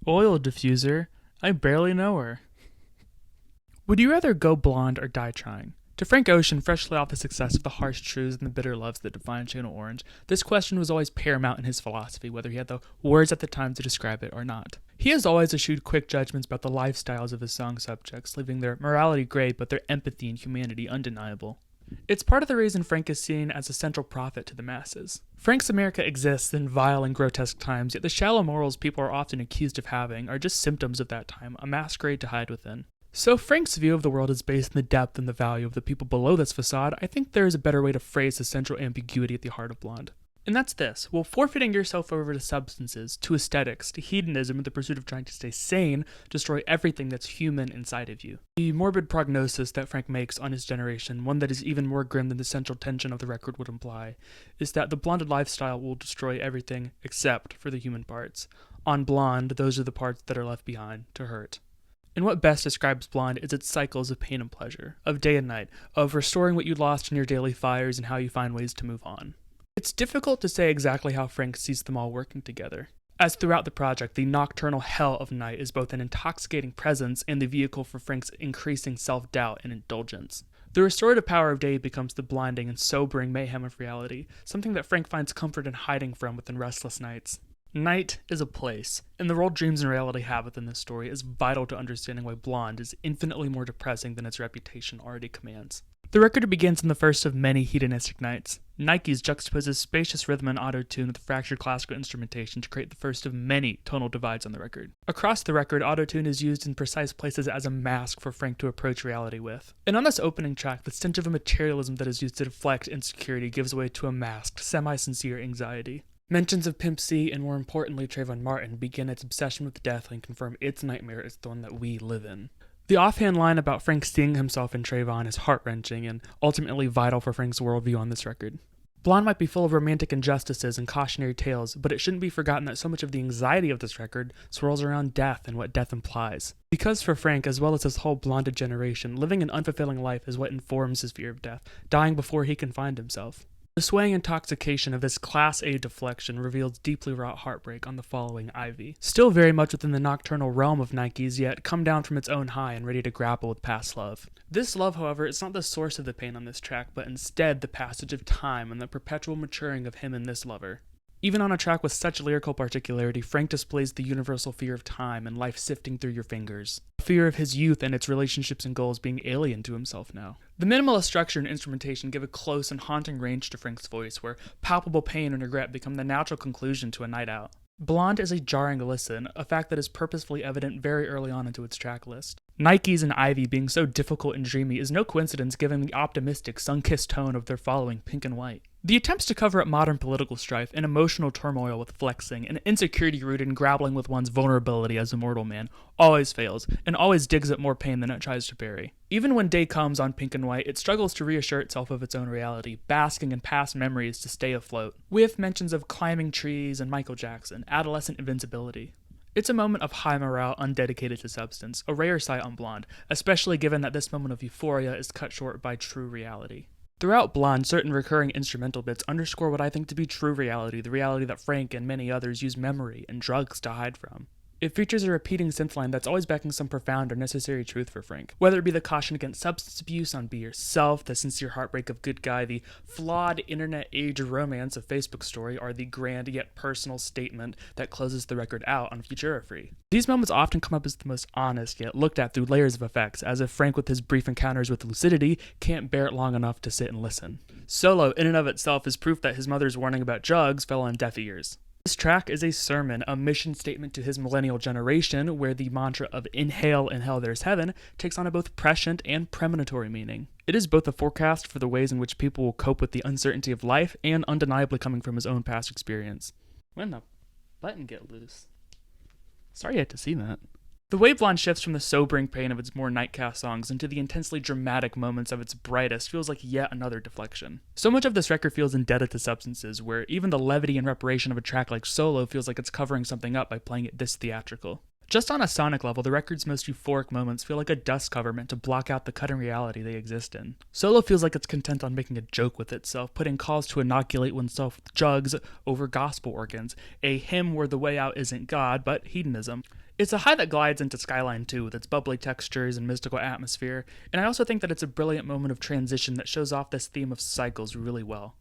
Oil diffuser, I barely know her. Would you rather go blonde or die trying? To Frank Ocean, freshly off the success of The Harsh Truths and the Bitter Loves that define Channel Orange, this question was always paramount in his philosophy, whether he had the words at the time to describe it or not. He has always eschewed quick judgments about the lifestyles of his song subjects, leaving their morality great but their empathy and humanity undeniable. It's part of the reason Frank is seen as a central prophet to the masses. Frank's America exists in vile and grotesque times, yet the shallow morals people are often accused of having are just symptoms of that time, a masquerade to hide within. So if Frank's view of the world is based in the depth and the value of the people below this facade, I think there is a better way to phrase the central ambiguity at the heart of Blonde. And that's this: will forfeiting yourself over to substances, to aesthetics, to hedonism in the pursuit of trying to stay sane, destroy everything that's human inside of you? The morbid prognosis that Frank makes on his generation, one that is even more grim than the central tension of the record would imply, is that the blonded lifestyle will destroy everything except for the human parts. On Blonde, those are the parts that are left behind to hurt. And what best describes Blonde is its cycles of pain and pleasure, of day and night, of restoring what you lost in your daily fires and how you find ways to move on. It's difficult to say exactly how Frank sees them all working together, as throughout the project, the nocturnal hell of night is both an intoxicating presence and the vehicle for Frank's increasing self-doubt and indulgence. The restorative power of day becomes the blinding and sobering mayhem of reality, something that Frank finds comfort in hiding from within restless nights. Night is a place, and the role dreams and reality have within this story is vital to understanding why Blonde is infinitely more depressing than its reputation already commands. The record begins in the first of many hedonistic nights. Nikes juxtaposes spacious rhythm and auto-tune with fractured classical instrumentation to create the first of many tonal divides on the record. Across the record, auto-tune is used in precise places as a mask for Frank to approach reality with. And on this opening track, the stench of a materialism that is used to deflect insecurity gives way to a masked, semi-sincere anxiety. Mentions of Pimp C and more importantly Trayvon Martin begin its obsession with death and confirm its nightmare is the one that we live in. The offhand line about Frank seeing himself in Trayvon is heart-wrenching and ultimately vital for Frank's worldview on this record. Blonde might be full of romantic injustices and cautionary tales, but it shouldn't be forgotten that so much of the anxiety of this record swirls around death and what death implies. Because for Frank, as well as his whole blonded generation, living an unfulfilling life is what informs his fear of death, dying before he can find himself. The swaying intoxication of this Class A deflection reveals deeply wrought heartbreak on the following Ivy. Still very much within the nocturnal realm of Nikes, yet come down from its own high and ready to grapple with past love. This love, however, is not the source of the pain on this track, but instead the passage of time and the perpetual maturing of him and this lover. Even on a track with such lyrical particularity, Frank displays the universal fear of time and life sifting through your fingers. A fear of his youth and its relationships and goals being alien to himself now. The minimalist structure and instrumentation give a close and haunting range to Frank's voice, where palpable pain and regret become the natural conclusion to a night out. Blonde is a jarring listen, a fact that is purposefully evident very early on into its track list. Nikes and Ivy being so difficult and dreamy is no coincidence given the optimistic, sun-kissed tone of their following Pink and White. The attempts to cover up modern political strife and emotional turmoil with flexing, and insecurity rooted in grappling with one's vulnerability as a mortal man, always fails, and always digs at more pain than it tries to bury. Even when day comes on Pink and White, it struggles to reassure itself of its own reality, basking in past memories to stay afloat, with mentions of climbing trees and Michael Jackson, adolescent invincibility. It's a moment of high morale undedicated to substance, a rare sight on Blonde, especially given that this moment of euphoria is cut short by true reality. Throughout Blonde, certain recurring instrumental bits underscore what I think to be true reality, the reality that Frank and many others use memory and drugs to hide from. It features a repeating synth line that's always backing some profound or necessary truth for Frank. Whether it be the caution against substance abuse on Be Yourself, the sincere heartbreak of Good Guy, the flawed internet age romance of Facebook Story, or the grand yet personal statement that closes the record out on Futura Free. These moments often come up as the most honest, yet looked at through layers of effects, as if Frank with his brief encounters with lucidity can't bear it long enough to sit and listen. Solo, in and of itself, is proof that his mother's warning about drugs fell on deaf ears. This track is a sermon, a mission statement to his millennial generation, where the mantra of inhale, in hell there's heaven takes on a both prescient and premonitory meaning. It is both a forecast for the ways in which people will cope with the uncertainty of life and undeniably coming from his own past experience. When the button get loose? Sorry you had to see that. The way Blonde shifts from the sobering pain of its more nightcast songs into the intensely dramatic moments of its brightest feels like yet another deflection. So much of this record feels indebted to substances, where even the levity and reparation of a track like Solo feels like it's covering something up by playing it this theatrical. Just on a sonic level, the record's most euphoric moments feel like a dust cover meant to block out the cutting reality they exist in. Solo feels like it's content on making a joke with itself, putting calls to inoculate oneself with drugs over gospel organs, a hymn where the way out isn't God, but hedonism. It's a high that glides into Skyline 2 with its bubbly textures and mystical atmosphere, and I also think that it's a brilliant moment of transition that shows off this theme of cycles really well.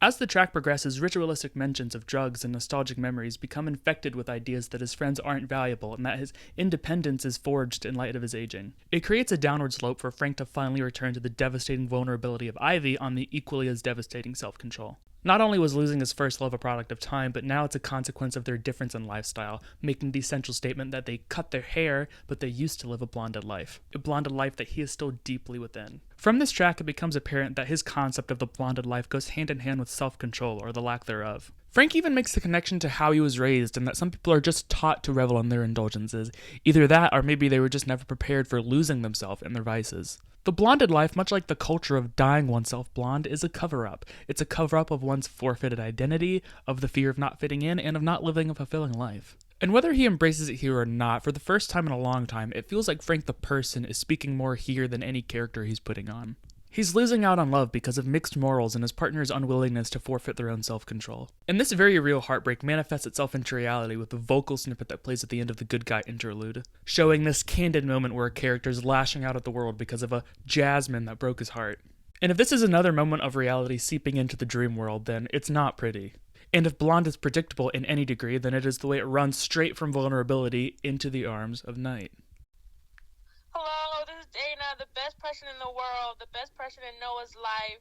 As the track progresses, ritualistic mentions of drugs and nostalgic memories become infected with ideas that his friends aren't valuable and that his independence is forged in light of his aging. It creates a downward slope for Frank to finally return to the devastating vulnerability of Ivy on the equally as devastating self-control. Not only was losing his first love a product of time, but now it's a consequence of their difference in lifestyle, making the essential statement that they cut their hair, but they used to live a blonded life. A blonded life that he is still deeply within. From this track, it becomes apparent that his concept of the blonded life goes hand in hand with self-control, or the lack thereof. Frank even makes the connection to how he was raised and that some people are just taught to revel in their indulgences. Either that, or maybe they were just never prepared for losing themselves in their vices. The blonded life, much like the culture of dyeing oneself blonde, is a cover-up. It's a cover-up of one's forfeited identity, of the fear of not fitting in, and of not living a fulfilling life. And whether he embraces it here or not, for the first time in a long time, it feels like Frank the person is speaking more here than any character he's putting on. He's losing out on love because of mixed morals and his partner's unwillingness to forfeit their own self-control. And this very real heartbreak manifests itself into reality with the vocal snippet that plays at the end of the Good Guy interlude, showing this candid moment where a character is lashing out at the world because of a Jasmine that broke his heart. And if this is another moment of reality seeping into the dream world, then it's not pretty. And if Blonde is predictable in any degree, then it is the way it runs straight from vulnerability into the arms of night. Hello, this is Dana, the best person in the world, the best person in Noah's life.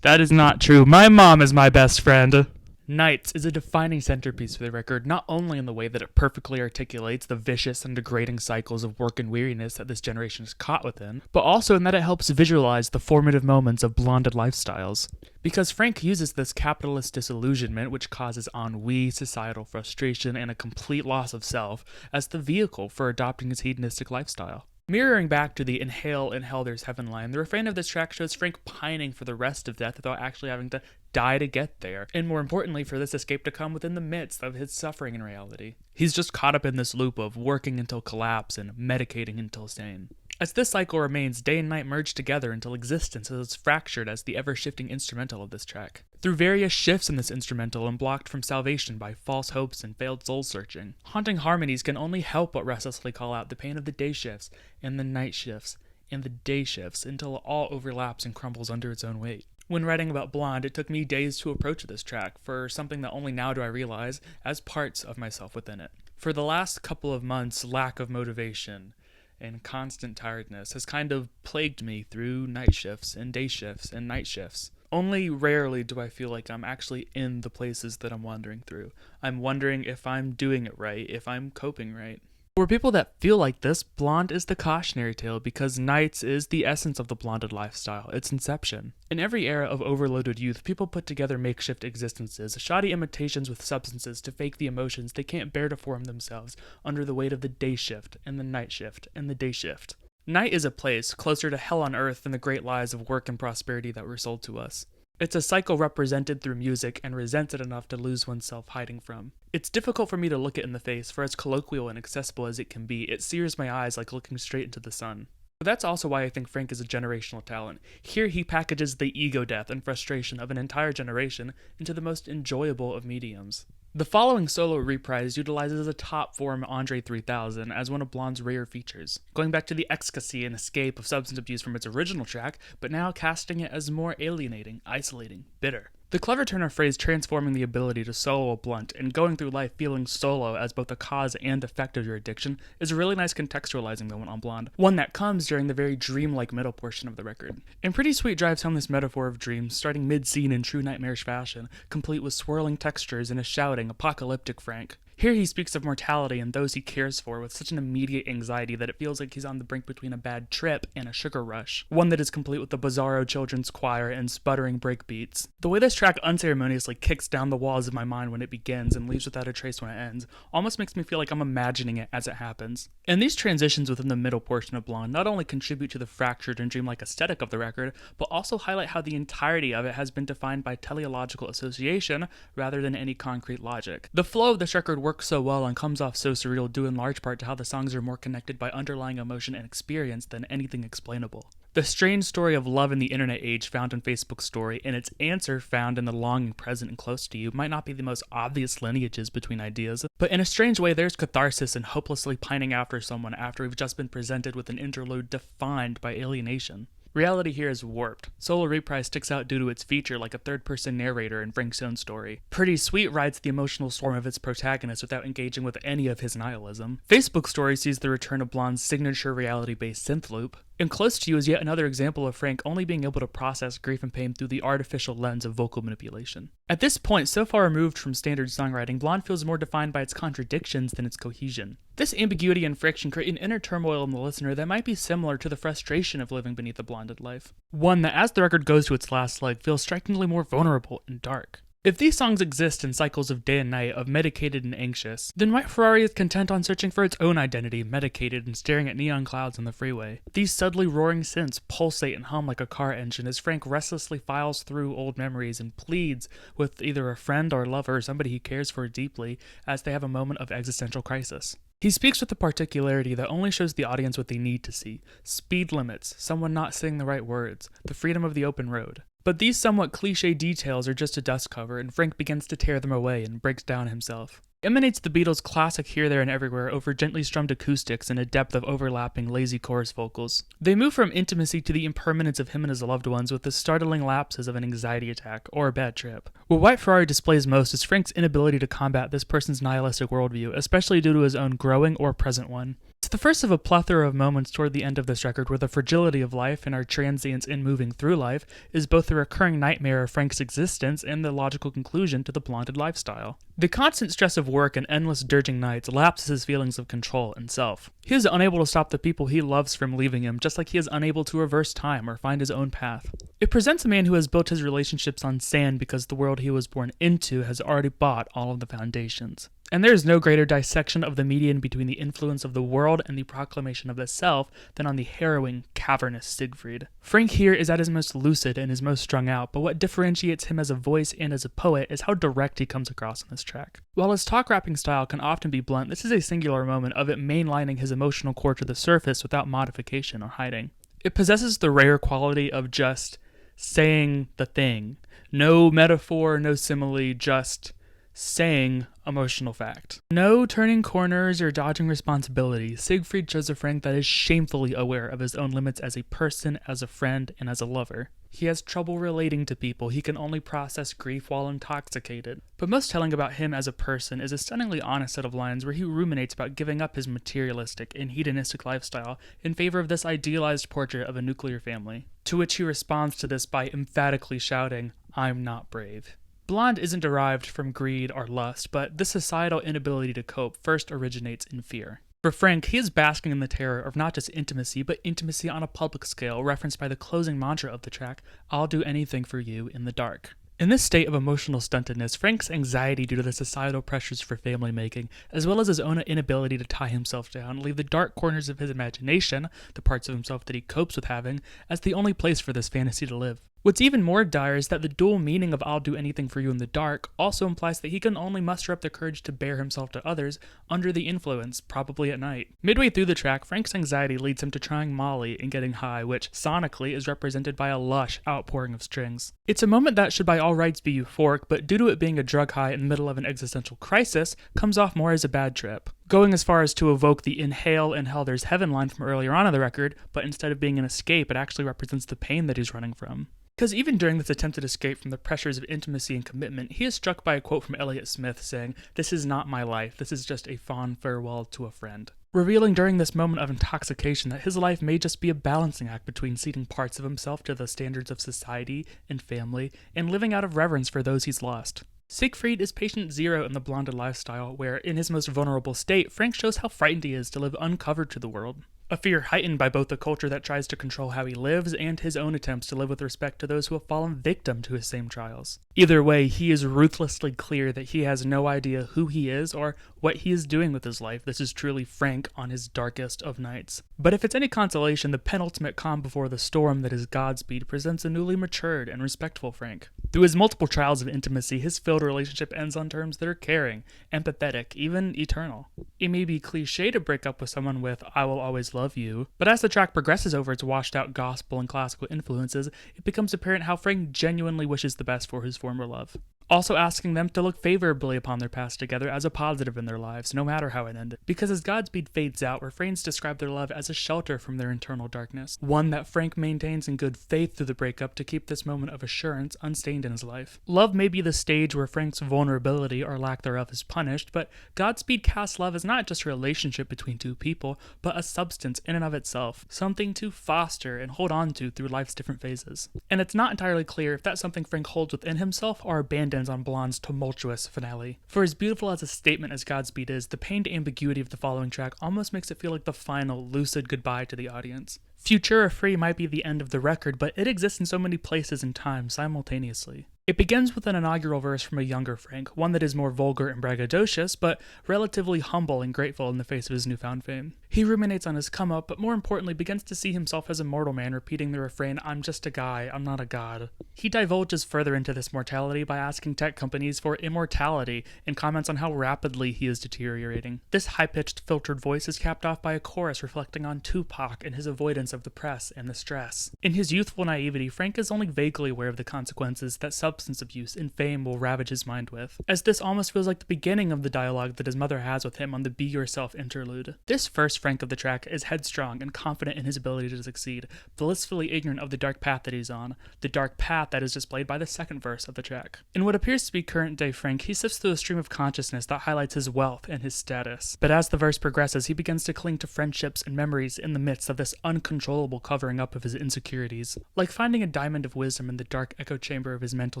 That is not true. My mom is my best friend. Nights is a defining centerpiece for the record, not only in the way that it perfectly articulates the vicious and degrading cycles of work and weariness that this generation is caught within, but also in that it helps visualize the formative moments of blonded lifestyles. Because Frank uses this capitalist disillusionment, which causes ennui, societal frustration, and a complete loss of self, as the vehicle for adopting his hedonistic lifestyle. Mirroring back to the inhale, inhale, there's heaven line, the refrain of this track shows Frank pining for the rest of death without actually having to die to get there, and more importantly for this escape to come within the midst of his suffering in reality. He's just caught up in this loop of working until collapse and medicating until sane. As this cycle remains, day and night merge together until existence is as fractured as the ever-shifting instrumental of this track. Through various shifts in this instrumental and blocked from salvation by false hopes and failed soul-searching, haunting harmonies can only help but restlessly call out the pain of the day shifts, and the night shifts, and the day shifts until it all overlaps and crumbles under its own weight. When writing about Blonde, it took me days to approach this track for something that only now do I realize as parts of myself within it. For the last couple of months, lack of motivation and constant tiredness has kind of plagued me through night shifts and day shifts and night shifts. Only rarely do I feel like I'm actually in the places that I'm wandering through. I'm wondering if I'm doing it right, if I'm coping right. For people that feel like this, Blonde is the cautionary tale because Nights is the essence of the blonded lifestyle, its inception. In every era of overloaded youth, people put together makeshift existences, shoddy imitations with substances to fake the emotions they can't bear to form themselves under the weight of the day shift, and the night shift, and the day shift. Night is a place closer to hell on earth than the great lies of work and prosperity that were sold to us. It's a cycle represented through music and resented enough to lose oneself hiding from. It's difficult for me to look it in the face, for as colloquial and accessible as it can be, it sears my eyes like looking straight into the sun. But that's also why I think Frank is a generational talent. Here he packages the ego death and frustration of an entire generation into the most enjoyable of mediums. The following solo reprise utilizes a top form Andre 3000 as one of Blonde's rare features, going back to the ecstasy and escape of substance abuse from its original track, but now casting it as more alienating, isolating, bitter. The clever turn of phrase transforming the ability to solo a blunt and going through life feeling solo as both a cause and effect of your addiction is a really nice contextualizing moment on Blonde, one that comes during the very dreamlike middle portion of the record. And Pretty Sweet drives home this metaphor of dreams, starting mid-scene in true nightmarish fashion, complete with swirling textures and a shouting, apocalyptic Frank. Here he speaks of mortality and those he cares for with such an immediate anxiety that it feels like he's on the brink between a bad trip and a sugar rush, one that is complete with the bizarro children's choir and sputtering breakbeats. The way this track unceremoniously kicks down the walls of my mind when it begins and leaves without a trace when it ends almost makes me feel like I'm imagining it as it happens. And these transitions within the middle portion of Blonde not only contribute to the fractured and dreamlike aesthetic of the record, but also highlight how the entirety of it has been defined by teleological association rather than any concrete logic. The flow of this record works works so well and comes off so surreal due in large part to how the songs are more connected by underlying emotion and experience than anything explainable. The strange story of love in the internet age found in Facebook's story, and its answer found in the longing present and close to you, might not be the most obvious lineages between ideas, but in a strange way there's catharsis in hopelessly pining after someone after we've just been presented with an interlude defined by alienation. Reality here is warped. Solo Reprise sticks out due to its feature like a third-person narrator in Frank's own story. Pretty Sweet rides the emotional storm of its protagonist without engaging with any of his nihilism. Facebook's story sees the return of Blonde's signature reality-based synth loop. And Close to You is yet another example of Frank only being able to process grief and pain through the artificial lens of vocal manipulation. At this point, so far removed from standard songwriting, Blonde feels more defined by its contradictions than its cohesion. This ambiguity and friction create an inner turmoil in the listener that might be similar to the frustration of living beneath a blonded life. One that, as the record goes to its last leg, feels strikingly more vulnerable and dark. If these songs exist in cycles of day and night, of medicated and anxious, then White Ferrari is content on searching for its own identity, medicated and staring at neon clouds on the freeway. These subtly roaring synths pulsate and hum like a car engine as Frank restlessly files through old memories and pleads with either a friend or lover or somebody he cares for deeply as they have a moment of existential crisis. He speaks with a particularity that only shows the audience what they need to see. Speed limits, someone not saying the right words, the freedom of the open road. But these somewhat cliche details are just a dust cover, and Frank begins to tear them away and breaks down himself. Emanates the Beatles' classic Here, There, and Everywhere over gently strummed acoustics and a depth of overlapping, lazy chorus vocals. They move from intimacy to the impermanence of him and his loved ones with the startling lapses of an anxiety attack or a bad trip. What White Ferrari displays most is Frank's inability to combat this person's nihilistic worldview, especially due to his own growing or present one. It's the first of a plethora of moments toward the end of this record where the fragility of life and our transience in moving through life is both the recurring nightmare of Frank's existence and the logical conclusion to the blonded lifestyle. The constant stress of work and endless dirging nights lapses his feelings of control and self. He is unable to stop the people he loves from leaving him, just like he is unable to reverse time or find his own path. It presents a man who has built his relationships on sand because the world he was born into has already bought all of the foundations. And there is no greater dissection of the median between the influence of the world and the proclamation of the self than on the harrowing, cavernous Siegfried. Frank here is at his most lucid and his most strung out, but what differentiates him as a voice and as a poet is how direct he comes across on this track. While his talk-rapping style can often be blunt, this is a singular moment of it mainlining his emotional core to the surface without modification or hiding. It possesses the rare quality of just saying the thing. No metaphor, no simile, just saying emotional fact. No turning corners or dodging responsibility. Siegfried shows a Frank that is shamefully aware of his own limits as a person, as a friend, and as a lover. He has trouble relating to people. He can only process grief while intoxicated. But most telling about him as a person is a stunningly honest set of lines where he ruminates about giving up his materialistic and hedonistic lifestyle in favor of this idealized portrait of a nuclear family. To which he responds to this by emphatically shouting, "I'm not brave." Blonde isn't derived from greed or lust, but this societal inability to cope first originates in fear. For Frank, he is basking in the terror of not just intimacy, but intimacy on a public scale, referenced by the closing mantra of the track, "I'll do anything for you in the dark." In this state of emotional stuntedness, Frank's anxiety due to the societal pressures for family making, as well as his own inability to tie himself down, leave the dark corners of his imagination, the parts of himself that he copes with having, as the only place for this fantasy to live. What's even more dire is that the dual meaning of "I'll do anything for you in the dark" also implies that he can only muster up the courage to bare himself to others under the influence, probably at night. Midway through the track, Frank's anxiety leads him to trying Molly and getting high, which, sonically, is represented by a lush outpouring of strings. It's a moment that should by all rights be euphoric, but due to it being a drug high in the middle of an existential crisis, comes off more as a bad trip. Going as far as to evoke the "inhale and hell there's heaven" line from earlier on in the record, but instead of being an escape, it actually represents the pain that he's running from. Because even during this attempted escape from the pressures of intimacy and commitment, he is struck by a quote from Elliott Smith saying, "This is not my life, this is just a fond farewell to a friend." Revealing during this moment of intoxication that his life may just be a balancing act between ceding parts of himself to the standards of society and family, and living out of reverence for those he's lost. Siegfried is patient zero in the blonded lifestyle, where, in his most vulnerable state, Frank shows how frightened he is to live uncovered to the world. A fear heightened by both the culture that tries to control how he lives and his own attempts to live with respect to those who have fallen victim to his same trials. Either way, he is ruthlessly clear that he has no idea who he is or what he is doing with his life. This is truly Frank on his darkest of nights. But if it's any consolation, the penultimate calm before the storm that is Godspeed presents a newly matured and respectful Frank. Through his multiple trials of intimacy, his failed relationship ends on terms that are caring, empathetic, even eternal. It may be cliche to break up with someone with "I will always love you," but as the track progresses over its washed out gospel and classical influences, it becomes apparent how Frank genuinely wishes the best for his former love. Also asking them to look favorably upon their past together as a positive in their lives, no matter how it ended. Because as Godspeed fades out, refrains describe their love as a shelter from their internal darkness, one that Frank maintains in good faith through the breakup to keep this moment of assurance unstained in his life. Love may be the stage where Frank's vulnerability or lack thereof is punished, but Godspeed casts love as not just a relationship between two people, but a substance in and of itself, something to foster and hold on to through life's different phases. And it's not entirely clear if that's something Frank holds within himself or abandons on Blonde's tumultuous finale. For as beautiful as a statement as Godspeed is, the pained ambiguity of the following track almost makes it feel like the final, lucid goodbye to the audience. Futura Free might be the end of the record, but it exists in so many places and times simultaneously. It begins with an inaugural verse from a younger Frank, one that is more vulgar and braggadocious, but relatively humble and grateful in the face of his newfound fame. He ruminates on his come-up, but more importantly begins to see himself as a mortal man, repeating the refrain, "I'm just a guy, I'm not a god." He divulges further into this mortality by asking tech companies for immortality and comments on how rapidly he is deteriorating. This high-pitched, filtered voice is capped off by a chorus reflecting on Tupac and his avoidance of the press and the stress. In his youthful naivety, Frank is only vaguely aware of the consequences that substance abuse and fame will ravage his mind with, as this almost feels like the beginning of the dialogue that his mother has with him on the Be Yourself interlude. This first Frank of the track is headstrong and confident in his ability to succeed, blissfully ignorant of the dark path that he's on, the dark path that is displayed by the second verse of the track. In what appears to be current-day Frank, he sifts through a stream of consciousness that highlights his wealth and his status. But as the verse progresses, he begins to cling to friendships and memories in the midst of this uncontrollable covering up of his insecurities. Like finding a diamond of wisdom in the dark echo chamber of his mental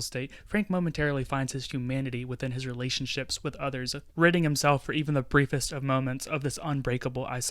state, Frank momentarily finds his humanity within his relationships with others, ridding himself for even the briefest of moments of this unbreakable isolation.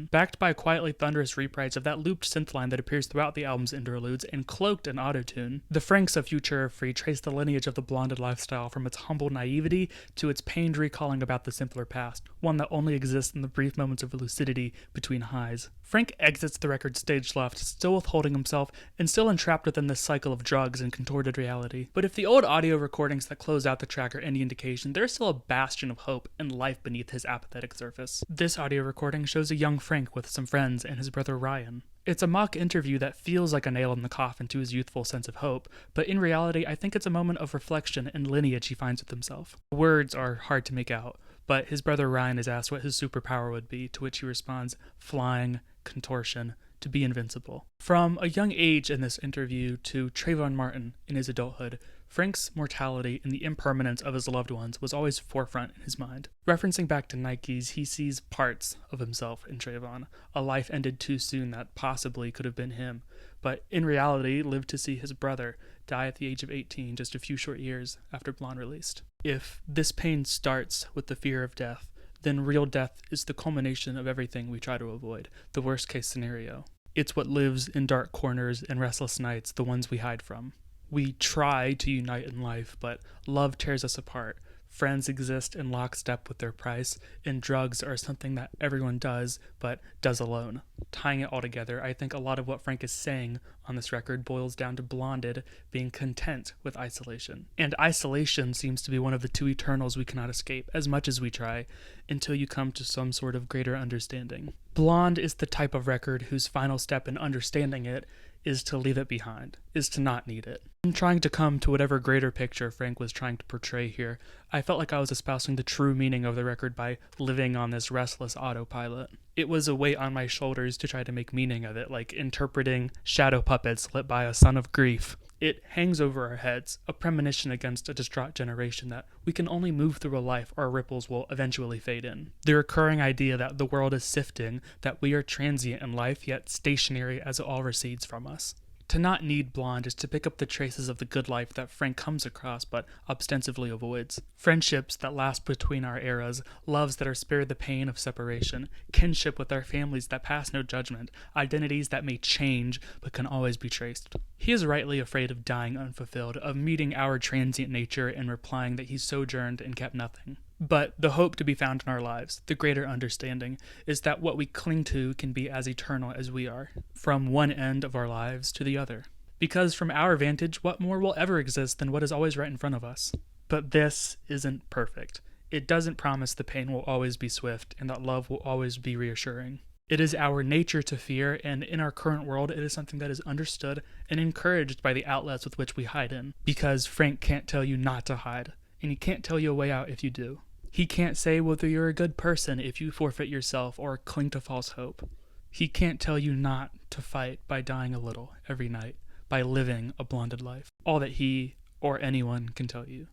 Backed by a quietly thunderous reprise of that looped synth line that appears throughout the album's interludes and cloaked in autotune, the Franks of Futura Free trace the lineage of the blonded lifestyle from its humble naivety to its pained recalling about the simpler past, one that only exists in the brief moments of lucidity between highs. Frank exits the record stage left, still withholding himself and still entrapped within this cycle of drugs and contorted reality. But if the old audio recordings that close out the track are any indication, there is still a bastion of hope and life beneath his apathetic surface. This audio recording shows a young Frank with some friends and his brother Ryan. It's a mock interview that feels like a nail in the coffin to his youthful sense of hope, but in reality, I think it's a moment of reflection and lineage he finds with himself. Words are hard to make out, but his brother Ryan is asked what his superpower would be, to which he responds, flying, contortion, to be invincible. From a young age in this interview to Trayvon Martin in his adulthood, Frank's mortality and the impermanence of his loved ones was always forefront in his mind. Referencing back to Nikes, he sees parts of himself in Trayvon, a life ended too soon that possibly could have been him, but in reality lived to see his brother die at the age of 18, just a few short years after Blonde released. If this pain starts with the fear of death, then real death is the culmination of everything we try to avoid, the worst case scenario. It's what lives in dark corners and restless nights, the ones we hide from. We try to unite in life, but love tears us apart. Friends exist in lockstep with their price, and drugs are something that everyone does, but does alone. Tying it all together, I think a lot of what Frank is saying on this record boils down to Blonded being content with isolation. And isolation seems to be one of the two eternals we cannot escape, as much as we try, until you come to some sort of greater understanding. Blonde is the type of record whose final step in understanding it is to leave it behind, is to not need it. In trying to come to whatever greater picture Frank was trying to portray here, I felt like I was espousing the true meaning of the record by living on this restless autopilot. It was a weight on my shoulders to try to make meaning of it, like interpreting shadow puppets lit by a sun of grief. It hangs over our heads, a premonition against a distraught generation that we can only move through a life our ripples will eventually fade in. The recurring idea that the world is sifting, that we are transient in life yet stationary as it all recedes from us. To not need blonde is to pick up the traces of the good life that Frank comes across but ostensibly avoids. Friendships that last between our eras, loves that are spared the pain of separation, kinship with our families that pass no judgment, identities that may change but can always be traced. He is rightly afraid of dying unfulfilled, of meeting our transient nature and replying that he sojourned and kept nothing. But the hope to be found in our lives, the greater understanding, is that what we cling to can be as eternal as we are, from one end of our lives to the other. Because from our vantage, what more will ever exist than what is always right in front of us? But this isn't perfect. It doesn't promise the pain will always be swift and that love will always be reassuring. It is our nature to fear, and in our current world, it is something that is understood and encouraged by the outlets with which we hide in. Because Frank can't tell you not to hide, and he can't tell you a way out if you do. He can't say whether you're a good person if you forfeit yourself or cling to false hope. He can't tell you not to fight by dying a little every night, by living a blonded life. All that he or anyone can tell you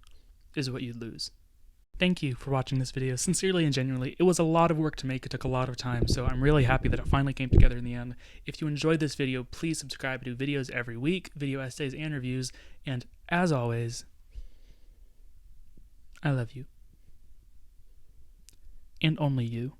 is what you lose. Thank you for watching this video, sincerely and genuinely. It was a lot of work to make, it took a lot of time, so I'm really happy that it finally came together in the end. If you enjoyed this video, please subscribe. I do videos every week, video essays and reviews, and as always, I love you. And only you.